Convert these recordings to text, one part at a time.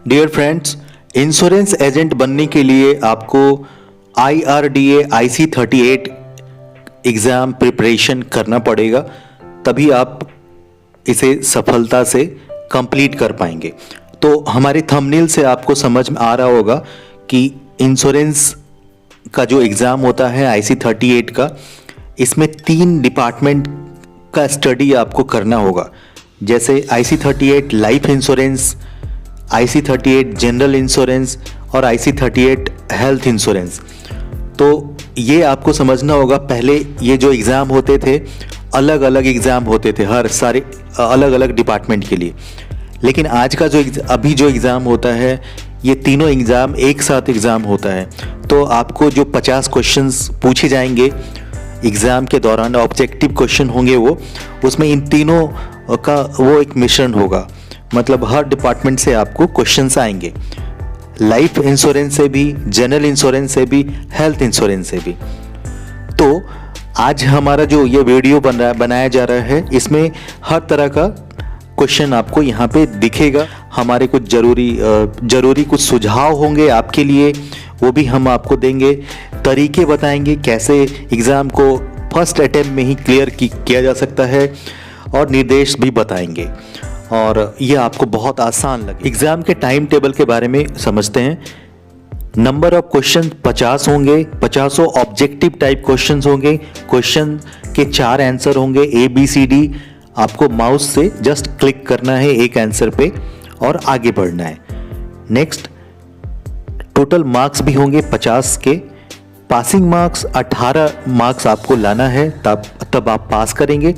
Dear friends, insurance agent बनने के लिए आपको IRDA IC38 एग्ज़ाम प्रिपरेशन करना पड़ेगा, तभी आप इसे सफलता से कंप्लीट कर पाएंगे। तो हमारे थंबनेल से आपको समझ में आ रहा होगा कि इंश्योरेंस का जो एग्ज़ाम होता है IC38 का, इसमें 3 डिपार्टमेंट का स्टडी आपको करना होगा। जैसे IC38 life insurance, IC38 general insurance और IC38 हेल्थ इंश्योरेंस। तो ये आपको समझना होगा। पहले ये जो एग्ज़ाम होते थे, अलग अलग एग्ज़ाम होते थे हर सारे अलग अलग डिपार्टमेंट के लिए, लेकिन आज का जो अभी जो एग्ज़ाम होता है, ये तीनों एग्ज़ाम एक साथ एग्ज़ाम होता है। तो आपको जो 50 क्वेश्चंस पूछे जाएंगे एग्ज़ाम के दौरान, ऑब्जेक्टिव क्वेश्चन होंगे वो, उसमें इन तीनों का वो एक मिश्रण होगा। मतलब हर डिपार्टमेंट से आपको क्वेश्चंस आएंगे, लाइफ इंश्योरेंस से भी, जनरल इंश्योरेंस से भी, हेल्थ इंश्योरेंस से भी। तो आज हमारा जो ये वीडियो बनाया जा रहा है, इसमें हर तरह का क्वेश्चन आपको यहाँ पे दिखेगा। हमारे कुछ ज़रूरी कुछ सुझाव होंगे आपके लिए, वो भी हम आपको देंगे। तरीके बताएंगे कैसे एग्ज़ाम को फर्स्ट अटेम्प्ट में ही क्लियर किया जा सकता है, और निर्देश भी बताएंगे, और ये आपको बहुत आसान लगे। एग्ज़ाम के टाइम टेबल के बारे में समझते हैं। नंबर ऑफ क्वेश्चन 50 होंगे, 50 ऑब्जेक्टिव टाइप क्वेश्चन होंगे। क्वेश्चन के 4 आंसर होंगे, ABCD। आपको माउस से जस्ट क्लिक करना है एक आंसर पे और आगे बढ़ना है। नेक्स्ट, टोटल मार्क्स भी होंगे 50 के। पासिंग मार्क्स 18 मार्क्स आपको लाना है, तब आप पास करेंगे।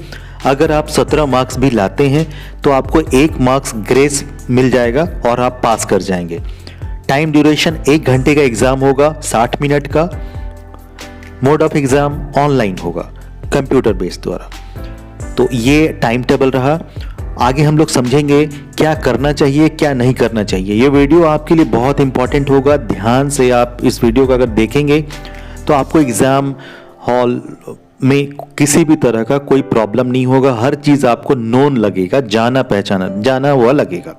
अगर आप 17 मार्क्स भी लाते हैं तो आपको 1 मार्क्स ग्रेस मिल जाएगा और आप पास कर जाएंगे। टाइम ड्यूरेशन 1 घंटे का एग्ज़ाम होगा, 60 मिनट का। मोड ऑफ एग्ज़ाम ऑनलाइन होगा, कंप्यूटर बेस्ड द्वारा। तो ये टाइम टेबल रहा। आगे हम लोग समझेंगे क्या करना चाहिए, क्या नहीं करना चाहिए। ये वीडियो आपके लिए बहुत इंपॉर्टेंट होगा। ध्यान से आप इस वीडियो को अगर देखेंगे तो आपको एग्ज़ाम हॉल में किसी भी तरह का कोई प्रॉब्लम नहीं होगा। हर चीज़ आपको नोन लगेगा, जाना हुआ लगेगा।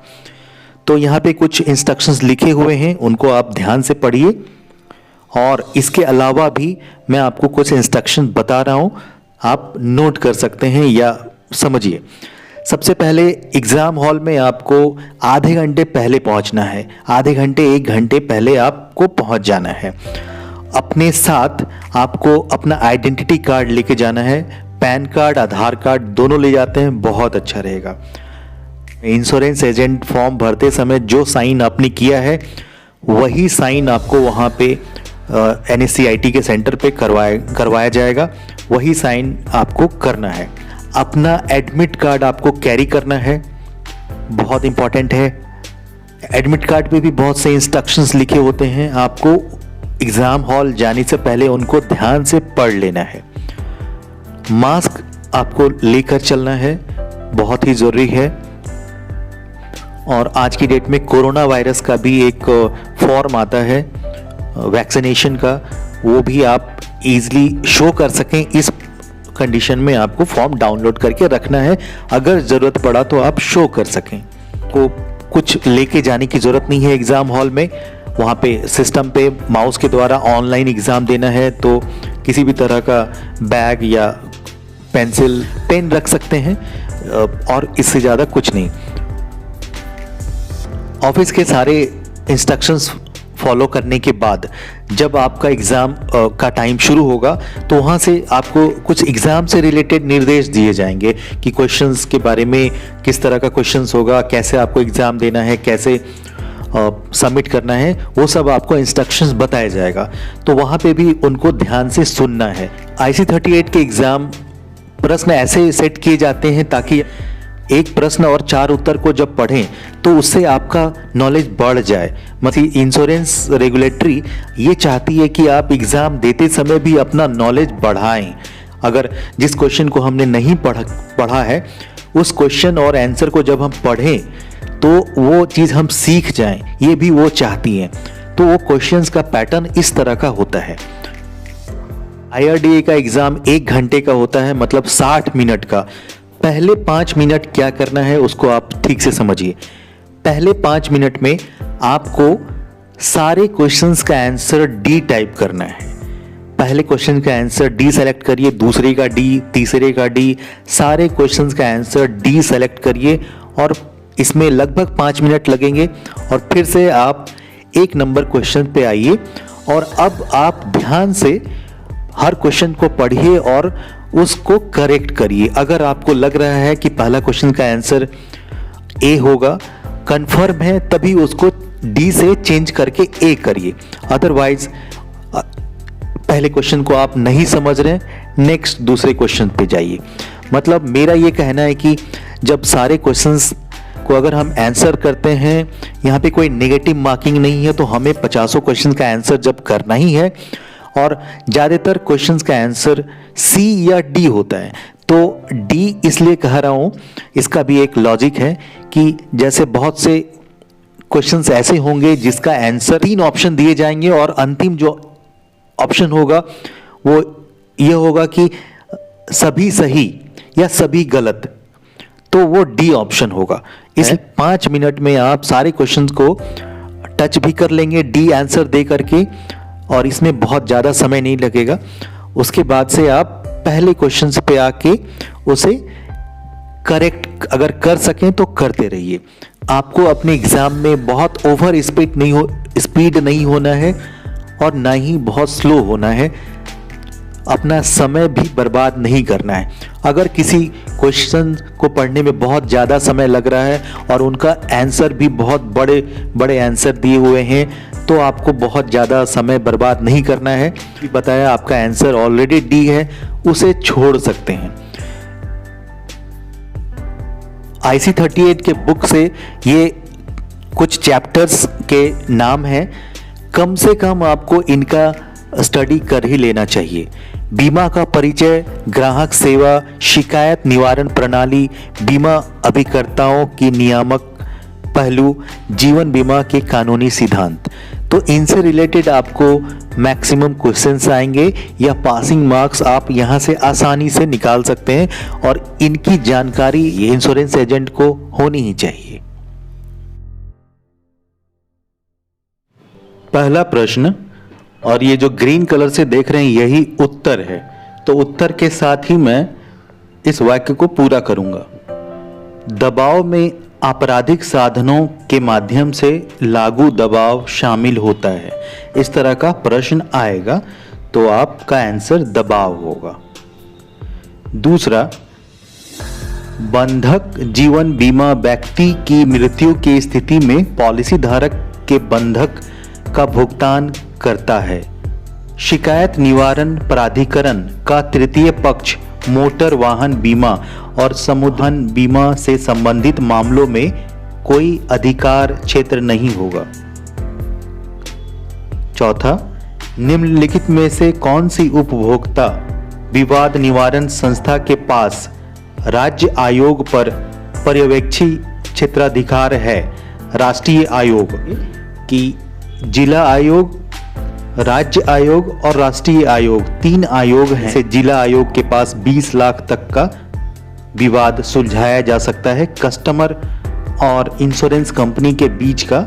तो यहाँ पे कुछ इंस्ट्रक्शंस लिखे हुए हैं, उनको आप ध्यान से पढ़िए। और इसके अलावा भी मैं आपको कुछ इंस्ट्रक्शन बता रहा हूँ, आप नोट कर सकते हैं या समझिए। सबसे पहले एग्ज़ाम हॉल में आपको आधे घंटे पहले पहुँचना है। आधे घंटे 1 घंटे पहले आपको पहुँच जाना है। अपने साथ आपको अपना आइडेंटिटी कार्ड लेके जाना है। पैन कार्ड, आधार कार्ड दोनों ले जाते हैं, बहुत अच्छा रहेगा। इंश्योरेंस एजेंट फॉर्म भरते समय जो साइन आपने किया है, वही साइन आपको वहाँ पे NSCIT के सेंटर पे करवाया जाएगा। वही साइन आपको करना है। अपना एडमिट कार्ड आपको कैरी करना है, बहुत इंपॉर्टेंट है। एडमिट कार्ड पे भी बहुत से इंस्ट्रक्शंस लिखे होते हैं, आपको एग्ज़ाम हॉल जाने से पहले उनको ध्यान से पढ़ लेना है। मास्क आपको लेकर चलना है, बहुत ही ज़रूरी है। और आज की डेट में कोरोना वायरस का भी एक फॉर्म आता है वैक्सीनेशन का, वो भी आप इजीली शो कर सकें। इस कंडीशन में आपको फॉर्म डाउनलोड करके रखना है, अगर ज़रूरत पड़ा तो आप शो कर सकें। को कुछ लेके जाने की ज़रूरत नहीं है एग्ज़ाम हॉल में। वहाँ पे सिस्टम पे माउस के द्वारा ऑनलाइन एग्ज़ाम देना है, तो किसी भी तरह का बैग या पेंसिल, पेन रख सकते हैं, और इससे ज़्यादा कुछ नहीं। ऑफिस के सारे इंस्ट्रक्शंस फॉलो करने के बाद जब आपका एग्ज़ाम का टाइम शुरू होगा, तो वहाँ से आपको कुछ एग्ज़ाम से रिलेटेड निर्देश दिए जाएंगे कि क्वेश्चंस के बारे में, किस तरह का क्वेश्चंस होगा, कैसे आपको एग्ज़ाम देना है, कैसे सबमिट करना है, वो सब आपको इंस्ट्रक्शंस बताया जाएगा। तो वहाँ पे भी उनको ध्यान से सुनना है। IC38 के एग्ज़ाम प्रश्न ऐसे सेट किए जाते हैं ताकि एक प्रश्न और 4 उत्तर को जब पढ़ें तो उससे आपका नॉलेज बढ़ जाए। मतलब इंश्योरेंस रेगुलेटरी ये चाहती है कि आप एग्ज़ाम देते समय भी अपना नॉलेज बढ़ाएं। अगर जिस क्वेश्चन को हमने नहीं पढ़ा है, उस क्वेश्चन और आंसर को जब हम पढ़ें तो वो चीज़ हम सीख जाएं, ये भी वो चाहती हैं। तो वो क्वेश्चंस का पैटर्न इस तरह का होता है। IRDA का एग्ज़ाम 1 घंटे का होता है, मतलब 60 मिनट का। पहले 5 मिनट क्या करना है उसको आप ठीक से समझिए। पहले 5 मिनट में आपको सारे क्वेश्चंस का आंसर डी टाइप करना है। पहले क्वेश्चन का आंसर डी सेलेक्ट करिए, दूसरे का डी, तीसरे का डी, सारे क्वेश्चंस का आंसर डी सेलेक्ट करिए और इसमें लगभग 5 मिनट लगेंगे। और फिर से आप 1 नंबर क्वेश्चन पे आइए और अब आप ध्यान से हर क्वेश्चन को पढ़िए और उसको करेक्ट करिए। अगर आपको लग रहा है कि पहला क्वेश्चन का आंसर ए होगा, कंफर्म है, तभी उसको डी से चेंज करके ए करिए। अदरवाइज पहले क्वेश्चन को आप नहीं समझ रहे, नेक्स्ट दूसरे क्वेश्चन पे जाइए। मतलब मेरा ये कहना है कि जब सारे क्वेश्चंस को अगर हम आंसर करते हैं, यहाँ पे कोई नेगेटिव मार्किंग नहीं है, तो हमें 50 क्वेश्चन का आंसर जब करना ही है और ज़्यादातर क्वेश्चंस का आंसर सी या डी होता है, तो डी इसलिए कह रहा हूँ, इसका भी एक लॉजिक है कि जैसे बहुत से क्वेश्चंस ऐसे होंगे जिसका आंसर 3 ऑप्शन दिए जाएंगे और अंतिम जो ऑप्शन होगा वो ये होगा कि सभी सही या सभी गलत, तो वो डी ऑप्शन होगा। इस 5 मिनट में आप सारे क्वेश्चंस को टच भी कर लेंगे डी आंसर दे करके और इसमें बहुत ज़्यादा समय नहीं लगेगा। उसके बाद से आप पहले क्वेश्चन पे आके उसे करेक्ट अगर कर सकें तो करते रहिए। आपको अपने एग्जाम में बहुत ओवर स्पीड नहीं होना है और ना ही बहुत स्लो होना है। अपना समय भी बर्बाद नहीं करना है। अगर किसी क्वेश्चन को पढ़ने में बहुत ज़्यादा समय लग रहा है और उनका आंसर भी बहुत बड़े बड़े आंसर दिए हुए हैं, तो आपको बहुत ज़्यादा समय बर्बाद नहीं करना है। बताया आपका आंसर ऑलरेडी डी है, उसे छोड़ सकते हैं। IC38 के बुक से ये कुछ चैप्टर्स के नाम हैं, कम से कम आपको इनका स्टडी कर ही लेना चाहिए। बीमा का परिचय, ग्राहक सेवा, शिकायत निवारण प्रणाली, बीमा अभिकर्ताओं की नियामक पहलू, जीवन बीमा के कानूनी सिद्धांत, तो इनसे रिलेटेड आपको मैक्सिमम क्वेश्चंस आएंगे या पासिंग मार्क्स आप यहां से आसानी से निकाल सकते हैं और इनकी जानकारी ये इंश्योरेंस एजेंट को होनी ही चाहिए। पहला प्रश्न, और ये जो ग्रीन कलर से देख रहे हैं यही उत्तर है, तो उत्तर के साथ ही मैं इस वाक्य को पूरा करूंगा। दबाव में आपराधिक साधनों के माध्यम से लागू दबाव शामिल होता है। इस तरह का प्रश्न आएगा तो आपका आंसर दबाव होगा। दूसरा, बंधक जीवन बीमा व्यक्ति की मृत्यु की स्थिति में पॉलिसी धारक के बंधक का भुगतान करता है। शिकायत निवारण प्राधिकरण का तृतीय पक्ष मोटर वाहन बीमा और समुद्रन बीमा से संबंधित मामलों में कोई अधिकार क्षेत्र नहीं होगा। चौथा, निम्नलिखित में से कौन सी उपभोक्ता विवाद निवारण संस्था के पास राज्य आयोग पर पर्यवेक्षी क्षेत्राधिकार है? राष्ट्रीय आयोग की जिला आयोग, राज्य आयोग और राष्ट्रीय आयोग, 3 आयोग हैं। से जिला आयोग के पास 20 लाख तक का विवाद सुलझाया जा सकता है। कस्टमर और इंश्योरेंस कंपनी के बीच का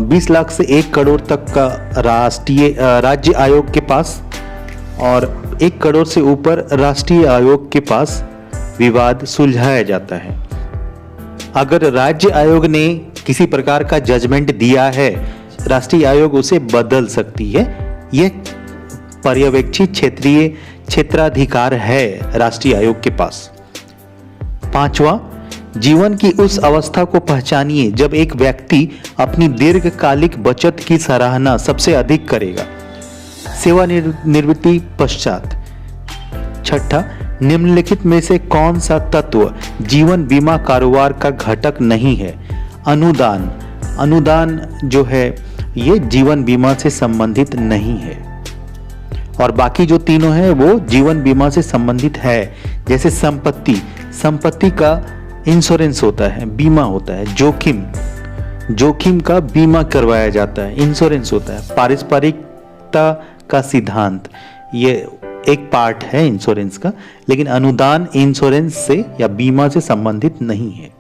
20 लाख से 1 करोड़ तक का राज्य आयोग के पास और 1 करोड़ से ऊपर राष्ट्रीय आयोग के पास विवाद सुलझाया जाता है। अगर राज्य आयोग ने किसी प्रकार का जजमेंट दिया है, राष्ट्रीय आयोग उसे बदल सकती है। यह पर्यवेक्षी क्षेत्रीय क्षेत्राधिकार है राष्ट्रीय आयोग के पास। 5वां, जीवन की उस अवस्था को पहचानिए जब एक व्यक्ति अपनी दीर्घकालिक बचत की सराहना सबसे अधिक करेगा। सेवानिवृत्ति पश्चात। 6ठा, निम्नलिखित में से कौन सा तत्व जीवन बीमा कारोबार का घटक नहीं है? अनुदान। अनुदान जो है ये जीवन बीमा से संबंधित नहीं है और बाकी जो तीनों हैं वो जीवन बीमा से संबंधित है। जैसे संपत्ति, संपत्ति का इंश्योरेंस होता है, बीमा होता है। जोखिम, जोखिम का बीमा करवाया जाता है, इंश्योरेंस होता है। पारस्परिकता का सिद्धांत, ये एक पार्ट है इंश्योरेंस का, लेकिन अनुदान इंश्योरेंस से या बीमा से संबंधित नहीं है।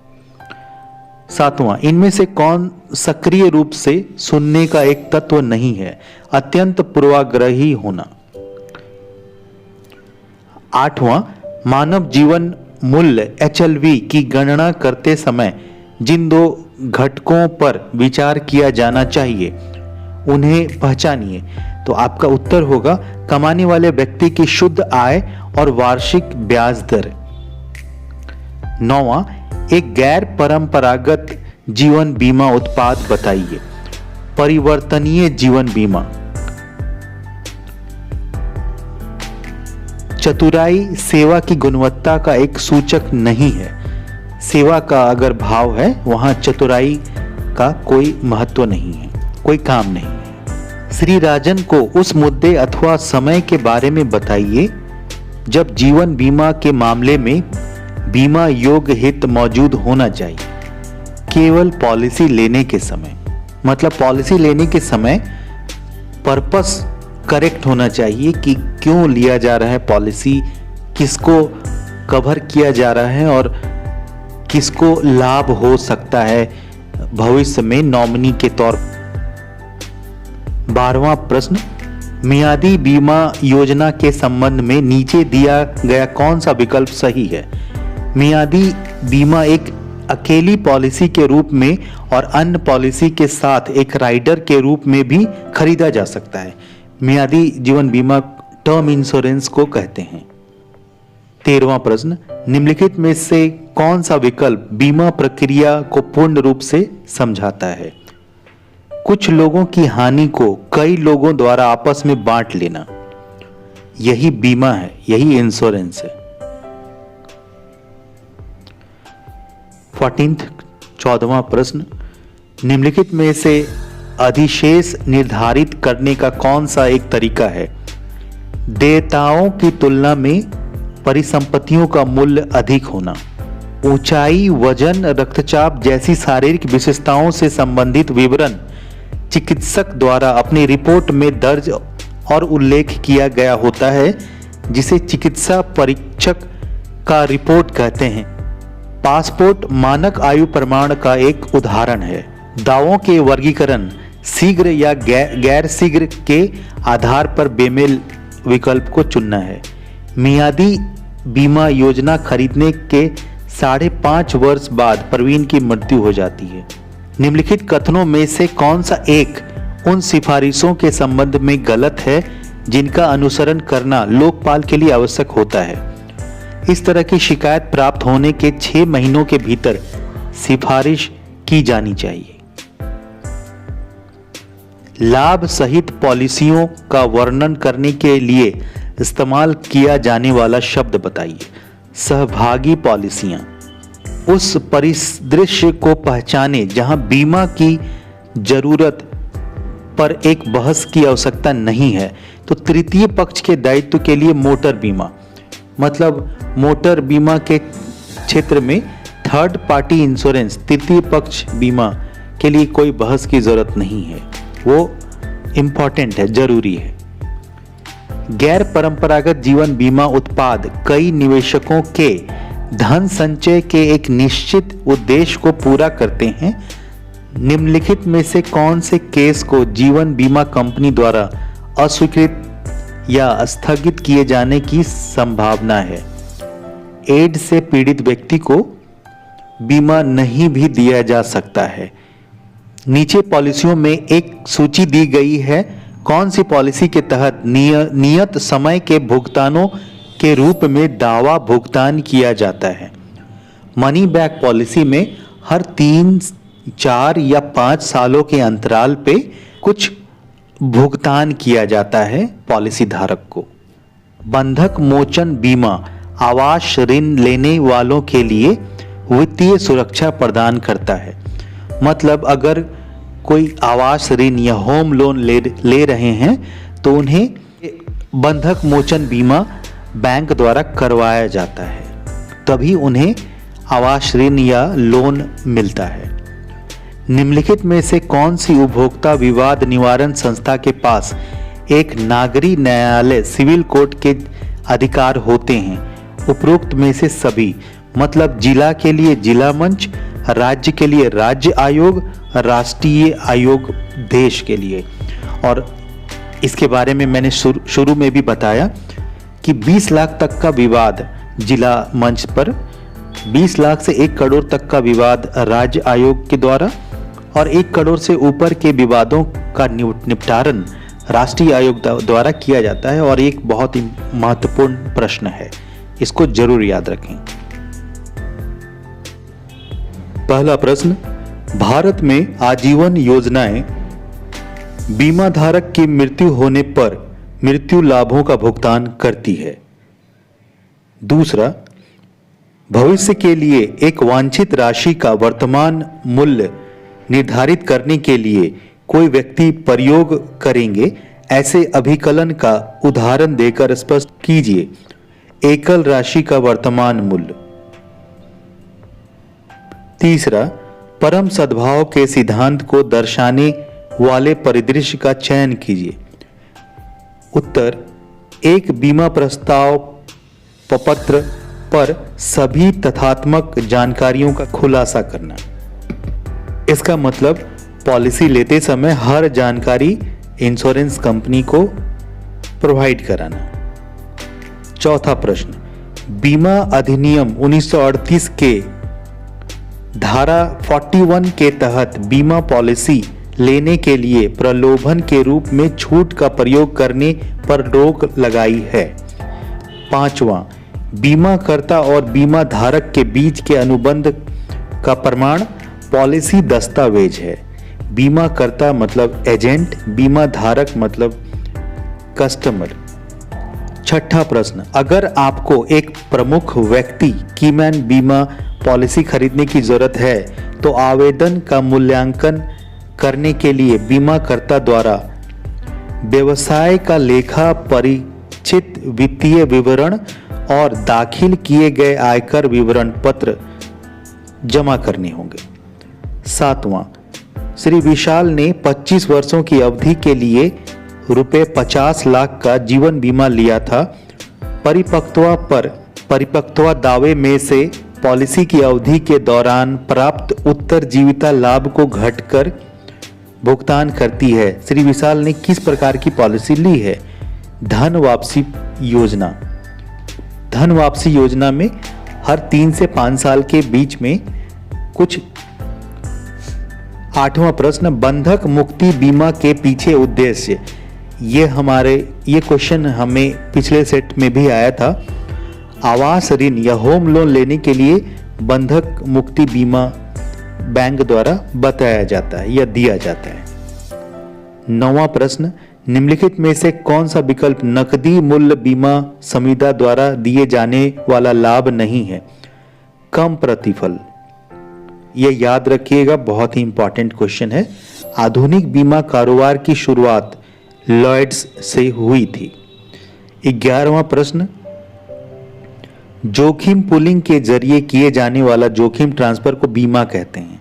7वां, इनमें से कौन सक्रिय रूप से सुनने का एक तत्व नहीं है? अत्यंत पूर्वाग्रही होना। 8वां, मानव जीवन मूल्य HLV की गणना करते समय जिन 2 घटकों पर विचार किया जाना चाहिए उन्हें पहचानिए। तो आपका उत्तर होगा कमाने वाले व्यक्ति की शुद्ध आय और वार्षिक ब्याज दर। 9वां, एक गैर परंपरागत जीवन बीमा उत्पाद बताइए। परिवर्तनीय जीवन बीमा। चतुराई सेवा की गुणवत्ता का एक सूचक नहीं है। सेवा का अगर भाव है वहां चतुराई का कोई महत्व नहीं है, कोई काम नहीं है। श्री राजन को उस मुद्दे अथवा समय के बारे में बताइए जब जीवन बीमा के मामले में बीमा योग्य हित मौजूद होना चाहिए। केवल पॉलिसी लेने के समय, मतलब पॉलिसी लेने के समय पर्पस करेक्ट होना चाहिए कि क्यों लिया जा रहा है पॉलिसी, किसको कवर किया जा रहा है और किसको लाभ हो सकता है भविष्य में नॉमिनी के तौर पर। 12वां प्रश्न, मियादी बीमा योजना के संबंध में नीचे दिया गया कौन सा विकल्प सही है? मियादी बीमा एक अकेली पॉलिसी के रूप में और अन्य पॉलिसी के साथ एक राइडर के रूप में भी खरीदा जा सकता है। मियादी जीवन बीमा टर्म इंश्योरेंस को कहते हैं। 13वां प्रश्न, निम्नलिखित में से कौन सा विकल्प बीमा प्रक्रिया को पूर्ण रूप से समझाता है? कुछ लोगों की हानि को कई लोगों द्वारा आपस में बांट लेना, यही बीमा है, यही इंश्योरेंस है। 14वां प्रश्न, निम्नलिखित में से अधिशेष निर्धारित करने का कौन सा एक तरीका है? देयताओं की तुलना में परिसंपत्तियों का मूल्य अधिक होना, ऊंचाई, वजन, रक्तचाप जैसी शारीरिक विशेषताओं से संबंधित विवरण चिकित्सक द्वारा अपनी रिपोर्ट में दर्ज और उल्लेख किया गया होता है, जिसे चिकित्सा परीक्षक का रिपोर्ट कहते हैं। पासपोर्ट मानक आयु प्रमाण का एक उदाहरण है। दावों के वर्गीकरण शीघ्र या गैर शीघ्र के आधार पर बेमेल विकल्प को चुनना है। मियादी बीमा योजना खरीदने के 5.5 वर्ष बाद प्रवीण की मृत्यु हो जाती है। निम्नलिखित कथनों में से कौन सा एक उन सिफारिशों के संबंध में गलत है जिनका अनुसरण करना लोकपाल के लिए आवश्यक होता है? इस तरह की शिकायत प्राप्त होने के 6 महीनों के भीतर सिफारिश की जानी चाहिए। लाभ सहित पॉलिसियों का वर्णन करने के लिए इस्तेमाल किया जाने वाला शब्द बताइए। सहभागी पॉलिसियां। उस परिदृश्य को पहचाने जहां बीमा की जरूरत पर एक बहस की आवश्यकता नहीं है। तो तृतीय पक्ष के दायित्व के लिए मोटर बीमा, मतलब मोटर बीमा के क्षेत्र में थर्ड पार्टी इंश्योरेंस, तृतीय पक्ष बीमा के लिए कोई बहस की जरूरत नहीं है, वो इंपॉर्टेंट है, जरूरी है। गैर परंपरागत जीवन बीमा उत्पाद कई निवेशकों के धन संचय के एक निश्चित उद्देश्य को पूरा करते हैं। निम्नलिखित में से कौन से केस को जीवन बीमा कंपनी द्वारा अस्वीकृत या स्थगित किए जाने की संभावना है? एड्स से पीड़ित व्यक्ति को बीमा नहीं भी दिया जा सकता है। नीचे पॉलिसियों में एक सूची दी गई है, कौन सी पॉलिसी के तहत नियत समय के भुगतानों के रूप में दावा भुगतान किया जाता है? मनी बैक पॉलिसी में हर 3, 4 या 5 सालों के अंतराल पे कुछ भुगतान किया जाता है पॉलिसी धारक को। बंधक मोचन बीमा आवास ऋण लेने वालों के लिए वित्तीय सुरक्षा प्रदान करता है। मतलब अगर कोई आवास ऋण या होम लोन ले रहे हैं तो उन्हें बंधक मोचन बीमा बैंक द्वारा करवाया जाता है, तभी उन्हें आवास ऋण या लोन मिलता है। निम्नलिखित में से कौन सी उपभोक्ता विवाद निवारण संस्था के पास एक नागरिक न्यायालय सिविल कोर्ट के अधिकार होते हैं? उपरोक्त में से सभी, मतलब जिला के लिए जिला मंच, राज्य के लिए राज्य आयोग, राष्ट्रीय आयोग देश के लिए। और इसके बारे में मैंने शुरू में भी बताया कि 20 लाख तक का विवाद जिला मंच पर, 20 लाख से 1 करोड़ तक का विवाद राज्य आयोग के द्वारा और 1 करोड़ से ऊपर के विवादों का निपटारण राष्ट्रीय आयोग द्वारा किया जाता है। और एक बहुत ही महत्वपूर्ण प्रश्न है, इसको जरूर याद रखें। पहला प्रश्न, भारत में आजीवन योजनाएं बीमा धारक की मृत्यु होने पर मृत्यु लाभों का भुगतान करती है। दूसरा, भविष्य के लिए एक वांछित राशि का वर्तमान मूल्य निर्धारित करने के लिए कोई व्यक्ति प्रयोग करेंगे, ऐसे अभिकलन का उदाहरण देकर स्पष्ट कीजिए। एकल राशि का वर्तमान मूल्य। तीसरा, परम सद्भाव के सिद्धांत को दर्शाने वाले परिदृश्य का चयन कीजिए। उत्तर, एक बीमा प्रस्ताव पत्र पर सभी तथ्यात्मक जानकारियों का खुलासा करना। इसका मतलब पॉलिसी लेते समय हर जानकारी इंश्योरेंस कंपनी को प्रोवाइड कराना। चौथा प्रश्न, बीमा अधिनियम 1938 के धारा 41 के तहत बीमा पॉलिसी लेने के लिए प्रलोभन के रूप में छूट का प्रयोग करने पर रोक लगाई है। पांचवा, बीमाकर्ता और बीमा धारक के बीच के अनुबंध का प्रमाण पॉलिसी दस्तावेज है। बीमाकर्ता मतलब एजेंट, बीमा धारक मतलब कस्टमर। छठा प्रश्न, अगर आपको एक प्रमुख व्यक्ति कीमैन बीमा पॉलिसी खरीदने की जरूरत है तो आवेदन का मूल्यांकन करने के लिए बीमाकर्ता द्वारा व्यवसाय का लेखा परिचित वित्तीय विवरण और दाखिल किए गए आयकर विवरण पत्र जमा करने होंगे। सातवां, श्री विशाल ने 25 वर्षों की अवधि के लिए रुपए 50 लाख का जीवन बीमा लिया था। परिपक्वता दावे में से पॉलिसी की अवधि के दौरान प्राप्त उत्तरजीविता लाभ को घटकर भुगतान करती है। श्री विशाल ने किस प्रकार की पॉलिसी ली है? धन वापसी योजना। धन वापसी योजना में हर 3 से 5 साल के बीच में कुछ। आठवां प्रश्न, बंधक मुक्ति बीमा के पीछे उद्देश्य। ये क्वेश्चन हमें पिछले सेट में भी आया था। आवास ऋण या होम लोन लेने के लिए बंधक मुक्ति बीमा बैंक द्वारा बताया जाता है या दिया जाता है। 9वां प्रश्न, निम्नलिखित में से कौन सा विकल्प नकदी मूल्य बीमा संविदा द्वारा दिए जाने वाला लाभ नहीं है? कम प्रतिफल। यह याद रखिएगा, बहुत ही इंपॉर्टेंट क्वेश्चन है। आधुनिक बीमा कारोबार की शुरुआत लॉयड्स से हुई थी। 11वां प्रश्न, जोखिम पूलिंग के जरिए किए जाने वाला जोखिम ट्रांसफर को बीमा कहते हैं।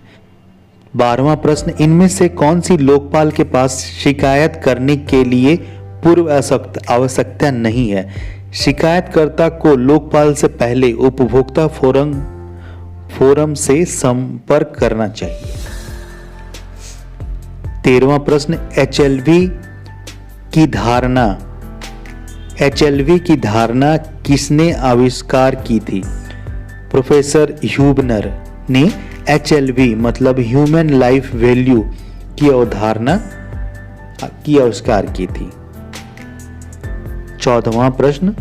12वां प्रश्न, इनमें से कौन सी लोकपाल के पास शिकायत करने के लिए पूर्व आवश्यकता नहीं है? शिकायतकर्ता को लोकपाल से पहले उपभोक्ता फोरम से संपर्क करना चाहिए। 13वां प्रश्न, एचएलवी की धारणा किसने आविष्कार की थी? प्रोफेसर ह्यूबनर ने एचएलवी मतलब ह्यूमन लाइफ वैल्यू की अवधारणा की आविष्कार की थी। 14वां प्रश्न,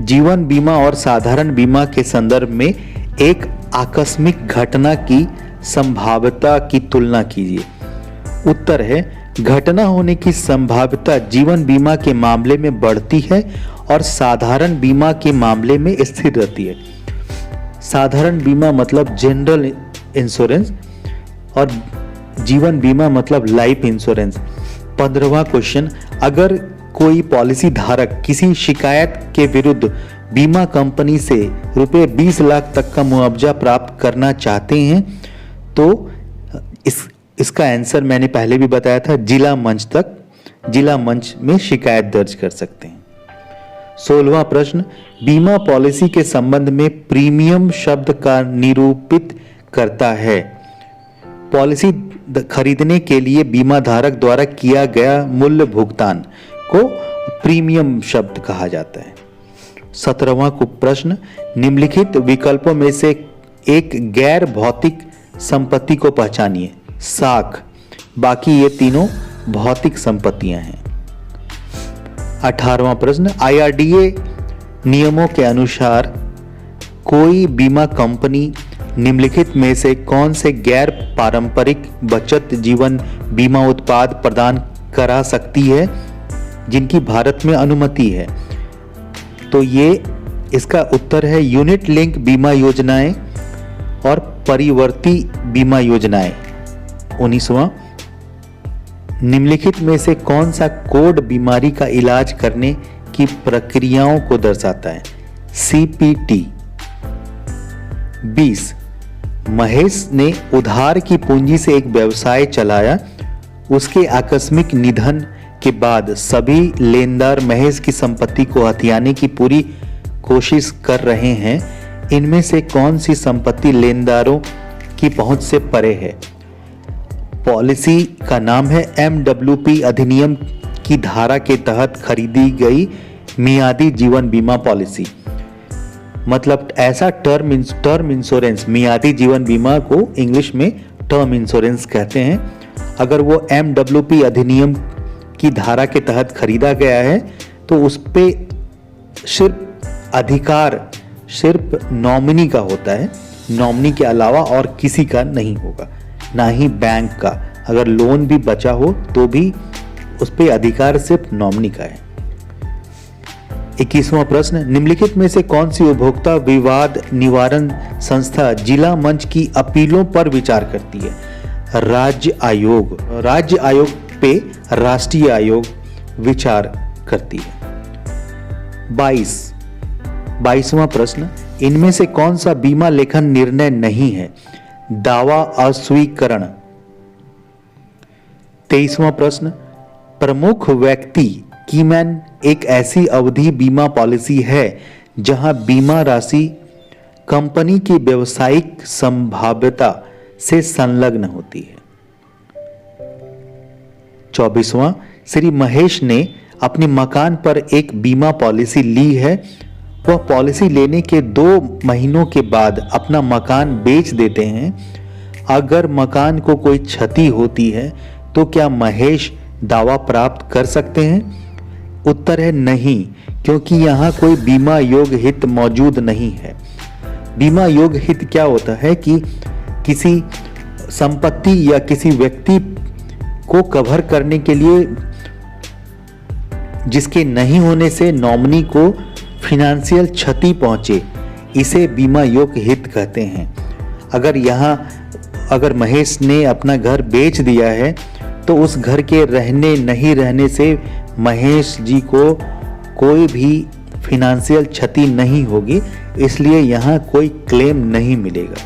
जीवन बीमा और साधारण बीमा के संदर्भ में एक आकस्मिक घटना की संभाव्यता की तुलना कीजिए। उत्तर है, घटना होने की संभाव्यता जीवन बीमा के मामले में बढ़ती है और साधारण बीमा के मामले में स्थिर रहती है। साधारण बीमा मतलब जनरल इंश्योरेंस और जीवन बीमा मतलब लाइफ इंश्योरेंस। 15वां क्वेश्चन, अगर कोई पॉलिसी धारक किसी शिकायत के विरुद्ध बीमा कंपनी से रुपए 20 लाख तक का मुआवजा प्राप्त करना चाहते हैं तो इसका आंसर मैंने पहले भी बताया था, जिला मंच में शिकायत दर्ज कर सकते हैं। 16वां प्रश्न, बीमा पॉलिसी के संबंध में प्रीमियम शब्द का निरूपित करता है। पॉलिसी खरीदने के लिए बीमा धारक द्वारा किया गया मूल्य भुगतान को प्रीमियम शब्द कहा जाता है। 17वां प्रश्न, निम्नलिखित विकल्पों में से एक गैर भौतिक संपत्ति को पहचानिए। साख, बाकी ये तीनों भौतिक संपत्तियां हैं। 18वां प्रश्न, IRDA नियमों के अनुसार कोई बीमा कंपनी निम्नलिखित में से कौन से गैर पारंपरिक बचत जीवन बीमा उत्पाद प्रदान करा सकती है जिनकी भारत में अनुमति है? तो ये इसका उत्तर है यूनिट लिंक बीमा योजनाएं और परिवर्ती बीमा योजनाएं। 19वां, निम्नलिखित में से कौन सा कोड बीमारी का इलाज करने की प्रक्रियाओं को दर्शाता है? CPT। 20, महेश ने उधार की पूंजी से एक व्यवसाय चलाया। उसके आकस्मिक निधन के बाद सभी लेनदार महेश की संपत्ति को हथियाने की पूरी कोशिश कर रहे हैं। इनमें से कौन सी संपत्ति लेनदारों की पहुंच से परे है? पॉलिसी का नाम है MWP अधिनियम की धारा के तहत खरीदी गई मियादी जीवन बीमा पॉलिसी। मतलब ऐसा टर्म इंश्योरेंस, मियादी जीवन बीमा को इंग्लिश में टर्म इंश्योरेंस कहते हैं। अगर वो MWP अधिनियम की धारा के तहत खरीदा गया है तो उस पे सिर्फ अधिकार सिर्फ नॉमिनी का होता है, नॉमिनी के अलावा और किसी का नहीं होगा, ना ही बैंक का। अगर लोन भी बचा हो तो भी उस पे अधिकार सिर्फ नॉमिनी का है। 21वां प्रश्न, निम्नलिखित में से कौन सी उपभोक्ता विवाद निवारण संस्था जिला मंच की अपीलों पर विचार करती है? राज्य आयोग पे राष्ट्रीय आयोग विचार करती है। 22वां प्रश्न, इनमें से कौन सा बीमा लेखन निर्णय नहीं है? दावा अस्वीकरण। 23वां प्रश्न, प्रमुख व्यक्ति कीमैन एक ऐसी अवधि बीमा पॉलिसी है जहां बीमा राशि कंपनी की व्यावसायिक संभाव्यता से संलग्न होती है। 24वां, श्री महेश ने अपने मकान पर एक बीमा पॉलिसी ली है। वह पॉलिसी लेने के 2 महीनों के बाद अपना मकान बेच देते हैं। अगर मकान को कोई क्षति होती है तो क्या महेश दावा प्राप्त कर सकते हैं? उत्तर है नहीं, क्योंकि यहाँ कोई बीमा योग्य हित मौजूद नहीं है। बीमा योग्य हित क्या होता है कि किसी संपत्ति या किसी व्यक्ति को कवर करने के लिए जिसके नहीं होने से नॉमिनी को फिनेंशियल क्षति पहुंचे, इसे बीमा योग्य हित कहते हैं। अगर महेश ने अपना घर बेच दिया है तो उस घर के रहने नहीं रहने से महेश जी को कोई भी फिनेंशियल क्षति नहीं होगी, इसलिए यहां कोई क्लेम नहीं मिलेगा।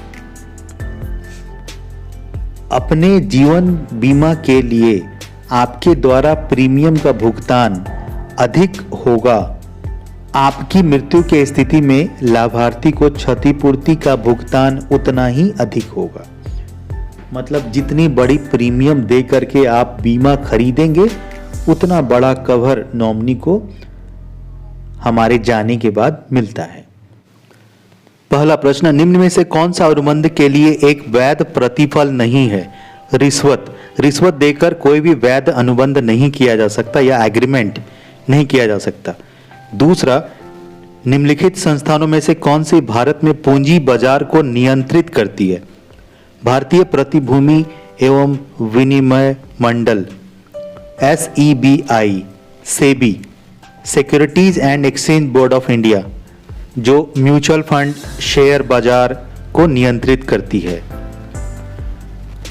अपने जीवन बीमा के लिए आपके द्वारा प्रीमियम का भुगतान अधिक होगा। आपकी मृत्यु की स्थिति में लाभार्थी को क्षतिपूर्ति का भुगतान उतना ही अधिक होगा। मतलब जितनी बड़ी प्रीमियम दे करके आप बीमा खरीदेंगे उतना बड़ा कवर नॉमिनी को हमारे जाने के बाद मिलता है। पहला प्रश्न, निम्न में से कौन सा अनुबंध के लिए एक वैध प्रतिफल नहीं है? रिश्वत देकर कोई भी वैध अनुबंध नहीं किया जा सकता या एग्रीमेंट नहीं किया जा सकता। दूसरा, निम्नलिखित संस्थानों में से कौन सी भारत में पूंजी बाजार को नियंत्रित करती है? भारतीय प्रतिभूति एवं विनिमय मंडल SEBI, SEBI, securities and exchange board of India, जो म्यूचुअल फंड शेयर बाजार को नियंत्रित करती है।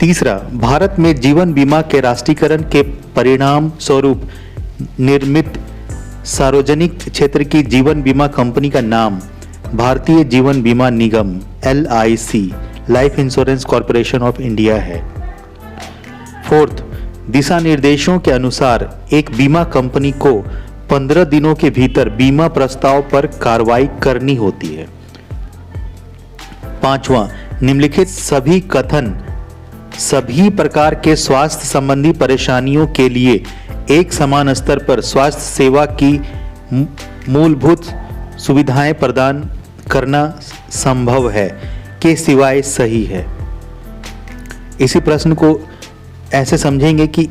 तीसरा, भारत में जीवन बीमा के राष्ट्रीयकरण के परिणाम स्वरूप निर्मित सार्वजनिक क्षेत्र की जीवन बीमा कंपनी का नाम भारतीय जीवन बीमा निगम LIC, life insurance corporation of India है। फोर्थ, दिशा निर्देशों के अनुसार एक बीमा कंपनी को 15 दिनों के भीतर बीमा प्रस्ताव पर कार्रवाई करनी होती है। पांचवा, निम्नलिखित सभी कथन सभी प्रकार के स्वास्थ्य संबंधी परेशानियों के लिए एक समान स्तर पर स्वास्थ्य सेवा की मूलभूत सुविधाएं प्रदान करना संभव है के सिवाय सही है। इसी प्रश्न को ऐसे समझेंगे कि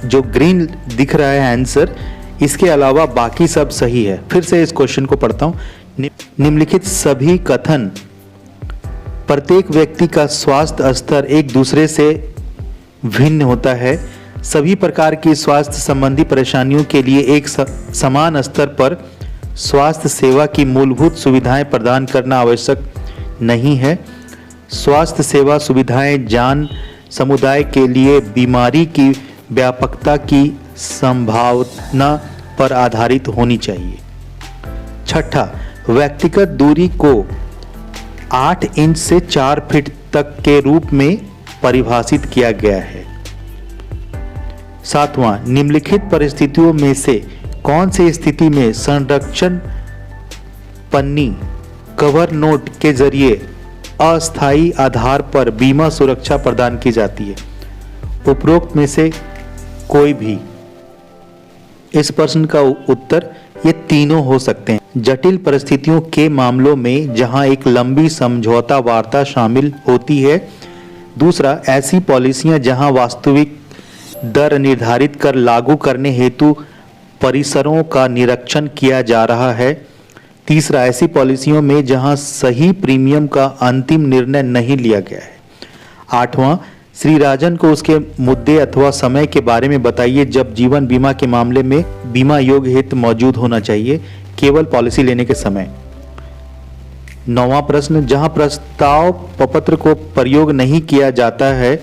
जो ग्रीन दिख रहा है आंसर, इसके अलावा बाकी सब सही है। फिर से इस क्वेश्चन को पढ़ता हूं। निम्नलिखित सभी कथन प्रत्येक व्यक्ति का स्वास्थ्य स्तर एक दूसरे से भिन्न होता है। सभी प्रकार की स्वास्थ्य संबंधी परेशानियों के लिए एक समान स्तर पर स्वास्थ्य सेवा की मूलभूत सुविधाएं प्रदान करना आवश्यक नहीं है। स्वास्थ्य सेवा सुविधाएं जान समुदाय के लिए बीमारी की व्यापकता की संभावना पर आधारित होनी चाहिए। छठा, व्यक्तिगत दूरी को 8 इंच से 4 फीट तक के रूप में परिभाषित किया गया है। सातवां, निम्नलिखित परिस्थितियों में से कौन सी स्थिति में संरक्षण पन्नी कवर नोट के जरिए अस्थायी आधार पर बीमा सुरक्षा प्रदान की जाती है? उपरोक्त में से कोई भी। इस प्रश्न का उत्तर ये तीनों हो सकते हैं। जटिल परिस्थितियों के मामलों में जहां एक लंबी समझौता वार्ता शामिल होती है। दूसरा, ऐसी पॉलिसियां जहां वास्तविक दर निर्धारित कर लागू करने हेतु परिसरों का निरीक्षण किया जा रहा है। तीसरा, ऐसी पॉलिसियों में जहां सही प्रीमियम का अंतिम निर्णय नहीं लिया गया है। आठवां, श्री राजन को उसके मुद्दे अथवा समय के बारे में बताइए जब जीवन बीमा के मामले में बीमा योग्य हित मौजूद होना चाहिए, केवल पॉलिसी लेने के समय। नौवां प्रश्न, जहां प्रस्ताव प्रपत्र को प्रयोग नहीं किया जाता है,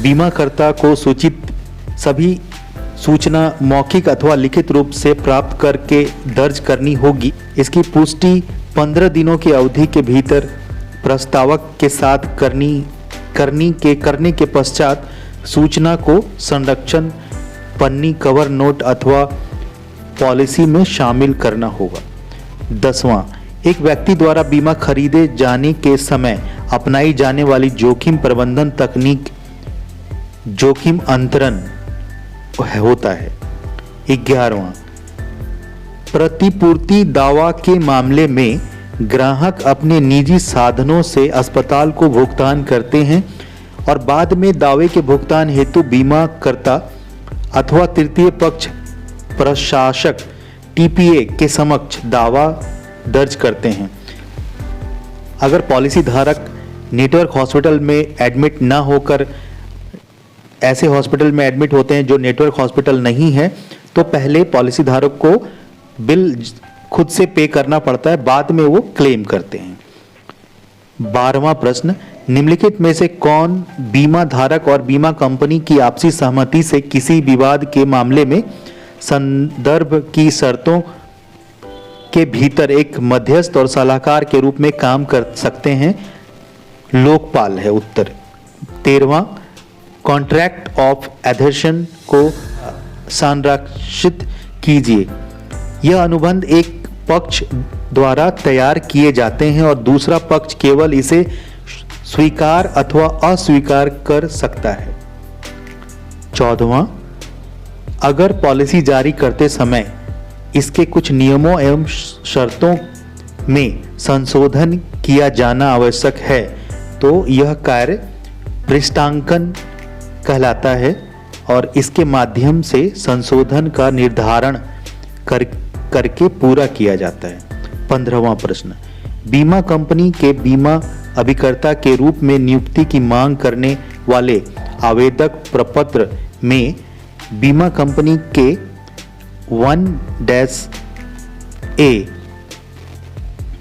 बीमाकर्ता को सूचित सभी सूचना मौखिक अथवा लिखित रूप से प्राप्त करके दर्ज करनी होगी। इसकी पुष्टि 15 दिनों की अवधि के भीतर प्रस्तावक के साथ करने के पश्चात सूचना को संरक्षण पन्नी कवर नोट अथवा पॉलिसी में शामिल करना होगा। 10वां, एक व्यक्ति द्वारा बीमा खरीदे जाने के समय अपनाई जाने वाली जोखिम प्रबंधन तकनीक जोखिम अंतरण होता है। 11वां, प्रतिपूर्ति दावा के मामले में ग्राहक अपने निजी साधनों से अस्पताल को भुगतान करते हैं और बाद में दावे के भुगतान हेतु बीमाकर्ता अथवा तृतीय पक्ष प्रशासक टीपीए के समक्ष दावा दर्ज करते हैं। अगर पॉलिसी धारक नेटवर्क हॉस्पिटल में एडमिट ना होकर ऐसे हॉस्पिटल में एडमिट होते हैं जो नेटवर्क हॉस्पिटल नहीं है, तो पहले पॉलिसी धारक को बिल खुद से पे करना पड़ता है, बाद में वो क्लेम करते हैं। 12वां प्रश्न, निम्नलिखित में से कौन बीमा धारक और बीमा कंपनी की आपसी सहमति से किसी विवाद के मामले में संदर्भ की शर्तों के भीतर एक मध्यस्थ और सलाहकार के रूप में काम कर सकते हैं? लोकपाल है उत्तर। 13वां, कॉन्ट्रैक्ट ऑफ एडहेशन को संरक्षित कीजिए। यह अनुबंध एक पक्ष द्वारा तैयार किए जाते हैं और दूसरा पक्ष केवल इसे स्वीकार अथवा अस्वीकार कर सकता है। 14वां, अगर पॉलिसी जारी करते समय इसके कुछ नियमों एवं शर्तों में संशोधन किया जाना आवश्यक है तो यह कार्य पृष्ठांकन कहलाता है और इसके माध्यम से संशोधन का निर्धारण करके पूरा किया जाता है। 15वां प्रश्न, बीमा कंपनी के बीमा अभिकर्ता के रूप में नियुक्ति की मांग करने वाले आवेदक प्रपत्र में बीमा कंपनी के 1-A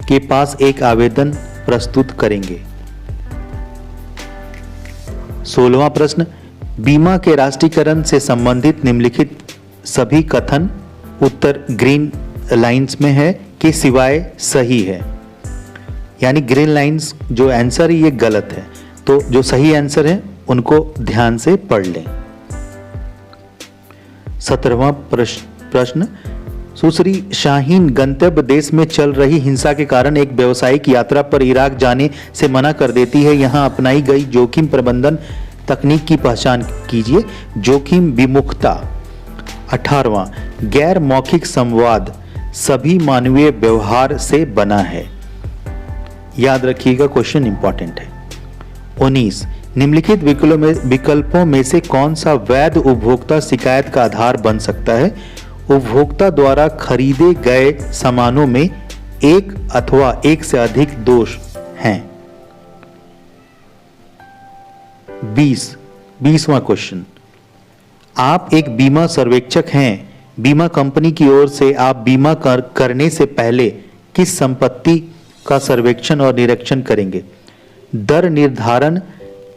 के पास एक आवेदन प्रस्तुत करेंगे। 16वां प्रश्न, बीमा के राष्ट्रीयकरण से संबंधित निम्नलिखित सभी कथन उत्तर ग्रीन लाइंस में है कि सिवाय सही है, यानी ग्रीन लाइंस जो आंसर है ये गलत है, तो जो सही आंसर है उनको ध्यान से पढ़ लें। 17वां प्रश्न, सुश्री शाहीन गंतव्य देश में चल रही हिंसा के कारण एक व्यावसायिक यात्रा पर इराक जाने से मना कर देती है। यहाँ अपनाई गई जोखिम प्रबंधन तकनीक की पहचान कीजिए। जोखिम विमुखता। 18वां, गैर मौखिक संवाद सभी मानवीय व्यवहार से बना है। याद रखिएगा, क्वेश्चन इंपॉर्टेंट है। 19, निम्नलिखित विकल्पों में से कौन सा वैध उपभोक्ता शिकायत का आधार बन सकता है? उपभोक्ता द्वारा खरीदे गए सामानों में एक अथवा एक से अधिक दोष हैं। 20वां क्वेश्चन, आप एक बीमा सर्वेक्षक हैं। बीमा कंपनी की ओर से आप बीमा करने से पहले किस संपत्ति का सर्वेक्षण और निरीक्षण करेंगे? दर निर्धारण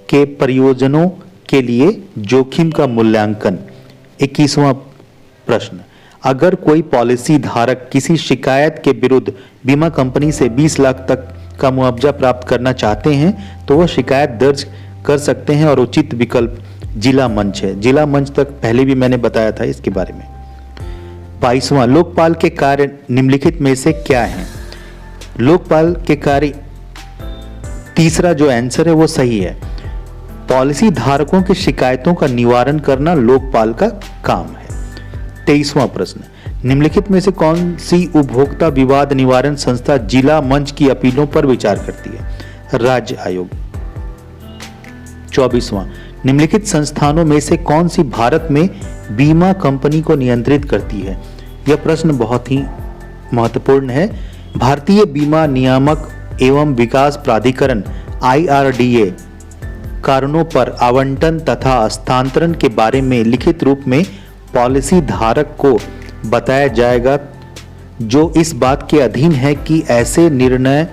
के प्रयोजनों के लिए जोखिम का मूल्यांकन। 21वां प्रश्न, अगर कोई पॉलिसी धारक किसी शिकायत के विरुद्ध बीमा कंपनी से 20 लाख तक का मुआवजा प्राप्त करना चाहते हैं तो वह शिकायत दर्ज कर सकते हैं और उचित विकल्प जिला मंच है। जिला मंच तक पहले भी मैंने बताया था इसके बारे में। 22वां, लोकपाल के कार्य निम्नलिखित में से क्या है? लोकपाल के कार्य, तीसरा जो आंसर है वो सही है। पॉलिसी धारकों की शिकायतों का निवारण करना लोकपाल का काम है। 23वां प्रश्न, निम्नलिखित में से कौन सी उपभोक्ता विवाद निवारण संस्था जिला मंच की अपीलों पर विचार करती है? राज्य आयोग। 24वां, निम्नलिखित संस्थानों में से कौन सी भारत में बीमा कंपनी को नियंत्रित करती है? यह प्रश्न बहुत ही महत्वपूर्ण है। भारतीय बीमा नियामक एवं विकास प्राधिकरण IRDA कारणों पर आवंटन तथा हस्तांतरण के बारे में लिखित रूप में पॉलिसी धारक को बताया जाएगा, जो इस बात के अधीन है कि ऐसे निर्णय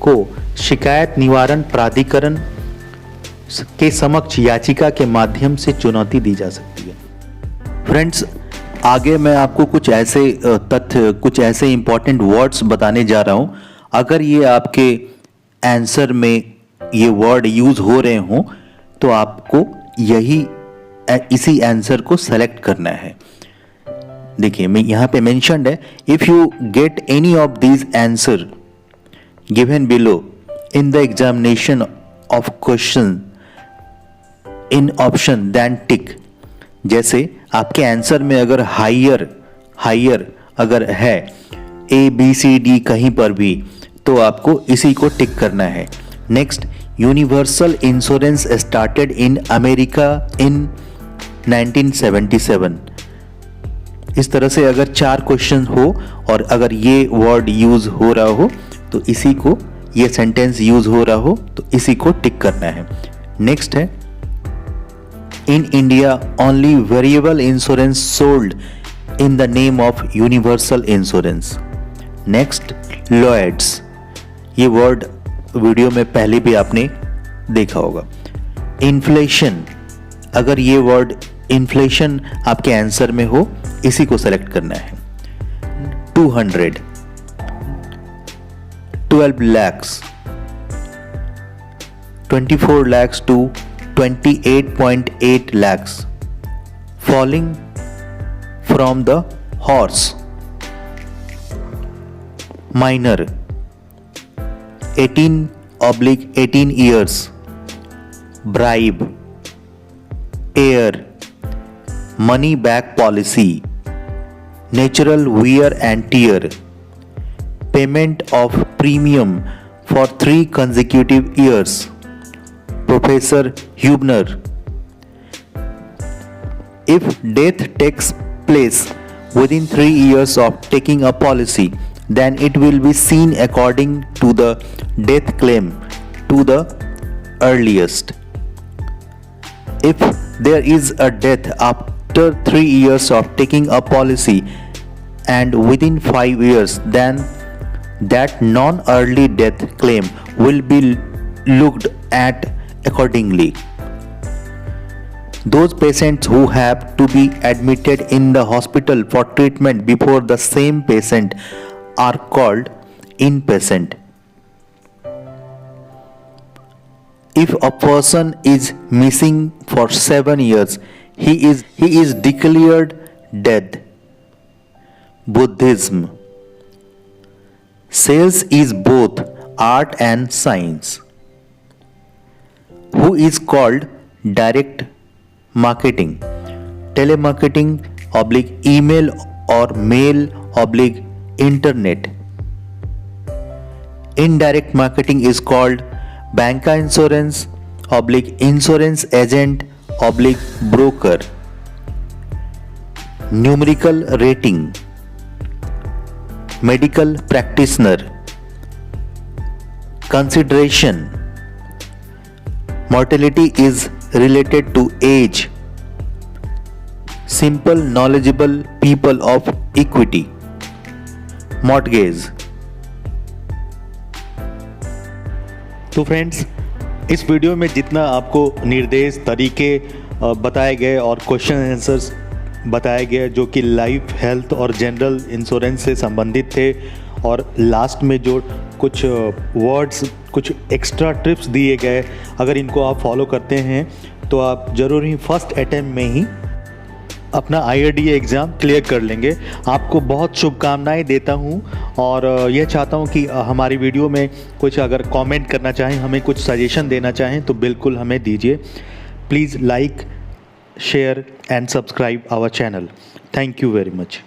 को शिकायत निवारण प्राधिकरण के समक्ष याचिका के माध्यम से चुनौती दी जा सकती है। फ्रेंड्स, आगे मैं आपको कुछ ऐसे तथ्य, कुछ ऐसे इंपॉर्टेंट वर्ड्स बताने जा रहा हूं। अगर ये आपके आंसर में ये वर्ड यूज हो रहे हों तो आपको इसी आंसर को सेलेक्ट करना है। देखिए, मैं यहां पे मेंशन्ड है, if you get any of these answer given below in the examination of question in option then tick. जैसे आपके आंसर में अगर हायर अगर है ABCD कहीं पर भी, तो आपको इसी को टिक करना है। Next, universal insurance started in America in 1977। इस तरह से अगर 4 क्वेश्चन हो और अगर ये वर्ड यूज हो रहा हो तो इसी को, ये सेंटेंस यूज हो रहा हो तो इसी को टिक करना है। नेक्स्ट है, in India only variable insurance sold in the name of universal insurance. Next, Lloyd's, ये वर्ड वीडियो में पहले भी आपने देखा होगा। इन्फ्लेशन, अगर ये वर्ड इन्फ्लेशन आपके आंसर में हो, इसी को सेलेक्ट करना है। 200, 12 lakhs, 24 lakhs to 28.8 lakhs, falling from the horse, minor, 18/18 years, bribe, heir, money back policy, natural wear and tear, payment of premium for 3 consecutive years, Professor Hubner. If death takes place within 3 years of taking a policy, then it will be seen according to the death claim to the earliest. If there is a death after 3 years of taking a policy and within 5 years, then that non-early death claim will be looked at accordingly. Those patients who have to be admitted in the hospital for treatment before the same patient are called inpatient. If a person is missing for 7 years, he is declared dead. Buddhism. Sales is both art and science. Who is called direct marketing? Telemarketing / email or mail / internet. Indirect marketing is called banca insurance / insurance agent / broker. Numerical rating. Medical practitioner. Consideration. Mortality is related to age. Simple knowledgeable people of equity. Mortgage. तो friends, इस video में जितना आपको निर्देश तरीके बताए गए और क्वेश्चन आंसर्स बताए गए जो कि लाइफ, हेल्थ और जनरल इंश्योरेंस से संबंधित थे, और लास्ट में जो कुछ वर्ड्स, कुछ एक्स्ट्रा टिप्स दिए गए, अगर इनको आप फॉलो करते हैं तो आप ज़रूर ही फर्स्ट अटेम्प्ट में ही अपना IRDA एग्ज़ाम क्लियर कर लेंगे। आपको बहुत शुभकामनाएं देता हूं, और यह चाहता हूं कि हमारी वीडियो में कुछ अगर कमेंट करना चाहें, हमें कुछ सजेशन देना चाहें तो बिल्कुल हमें दीजिए। Please like, share and subscribe our channel. Thank you very much.